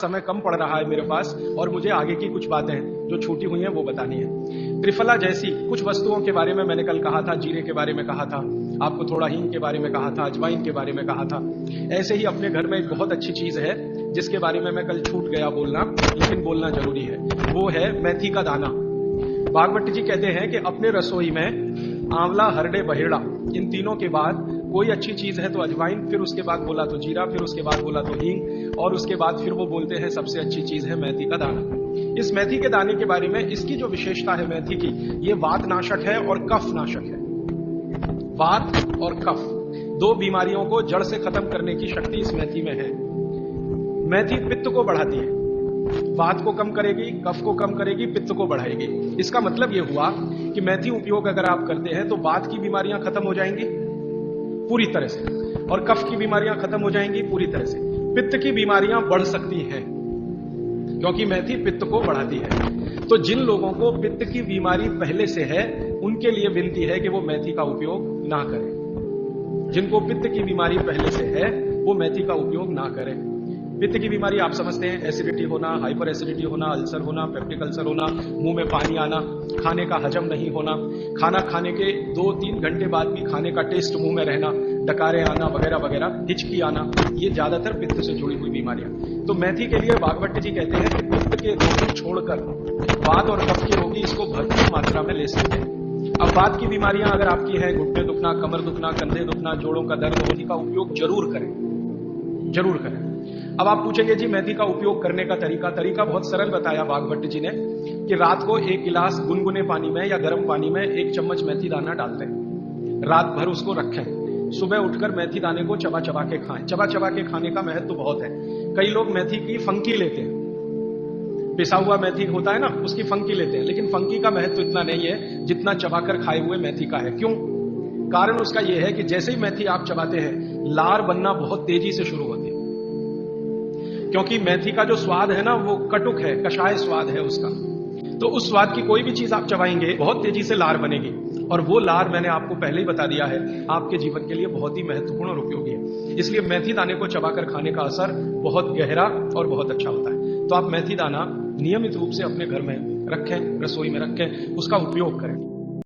समय कम पड़ रहा है मेरे पास और मुझे आगे की कुछ बातें जो छूटी हुई हैं वो बतानी है। त्रिफला जैसी कुछ वस्तुओं के बारे में मैंने कल कहा था, जीरे के बारे में कहा था, आपको थोड़ा हींग के बारे में कहा था, अजवाइन के बारे में कहा था। ऐसे ही अपने घर में एक बहुत अच्छी चीज है जिसके बारे में मैं कल छूट गया बोलना, लेकिन बोलना जरूरी है। वो है मेथी का दाना। भागवत जी कहते हैं कि अपने रसोई में आंवला, हरड़े, बहेड़ा, इन तीनों के बाद कोई अच्छी चीज है तो अजवाइन, फिर उसके बाद बोला तो जीरा, फिर उसके बाद बोला तो हींग, और उसके बाद फिर वो बोलते हैं सबसे अच्छी चीज है मेथी का दाना। इस मेथी के दाने के बारे में इसकी जो विशेषता है मेथी की, ये वात नाशक है और कफ नाशक है। वात और कफ दो बीमारियों को जड़ से खत्म करने की शक्ति इस मेथी में है। मेथी पित्त को बढ़ाती है, वात को कम करेगी, कफ को कम करेगी, पित्त को बढ़ाएगी। इसका मतलब यह हुआ कि मेथी उपयोग अगर आप करते हैं तो वात की बीमारियां खत्म हो जाएंगी पूरी तरह से, और कफ की बीमारियां खत्म हो जाएंगी पूरी तरह से। पित्त की बीमारियां बढ़ सकती हैं क्योंकि मेथी पित्त को बढ़ाती है। तो जिन लोगों को पित्त की बीमारी पहले से है उनके लिए विनती है कि वो मेथी का उपयोग ना करें। जिनको पित्त की बीमारी पहले से है वो मेथी का उपयोग ना करें। पित्त की बीमारी आप समझते हैं, एसिडिटी होना, हाइपर एसिडिटी होना, अल्सर होना, पेप्टिक अल्सर होना, मुंह में पानी आना, खाने का हजम नहीं होना, खाना खाने के 2-3 घंटे बाद भी खाने का टेस्ट मुंह में रहना, डकारे आना वगैरह वगैरह, हिचकी आना, ये ज्यादातर पित्त से जुड़ी हुई बीमारियां। तो मेथी के लिए भागवत जी कहते हैं कि पित्त के रोगी छोड़कर वात और कफ के रोगी इसको भरपूर मात्रा में ले सकते हैं। अब वात की बीमारियां अगर आपकी है, घुटने दुखना, कमर दुखना, कंधे दुखना, जोड़ों का दर्द, मेथी का उपयोग जरूर करें, जरूर करें। अब आप पूछेंगे जी मेथी का उपयोग करने का तरीका बहुत सरल बताया भागवत जी ने कि रात को 1 गिलास गुनगुने पानी में या गर्म पानी में 1 चम्मच मेथी दाना डाल दें, रात भर उसको रखें, सुबह उठकर मेथी दाने को चबा चबा के खाएं। चबा चबा के खाने का महत्व बहुत है। कई लोग मेथी की फंकी लेते हैं, पिसा हुआ मेथी होता है ना, उसकी फंकी लेते हैं, लेकिन फंकी का महत्व इतना नहीं है जितना चबाकर खाए हुए मेथी का है। क्यों? कारण उसका यह है कि जैसे ही मेथी आप चबाते हैं लार बनना बहुत तेजी से शुरू होती है, क्योंकि मेथी का जो स्वाद है ना वो कटुक है, कषाय स्वाद है उसका। तो उस स्वाद की कोई भी चीज आप चबाएंगे बहुत तेजी से लार बनेगी, और वो लार मैंने आपको पहले ही बता दिया है आपके जीवन के लिए बहुत ही महत्वपूर्ण और उपयोगी है। इसलिए मेथी दाने को चबाकर खाने का असर बहुत गहरा और बहुत अच्छा होता है। तो आप मेथी दाना नियमित रूप से अपने घर में रखें, रसोई में रखें, उसका उपयोग करें।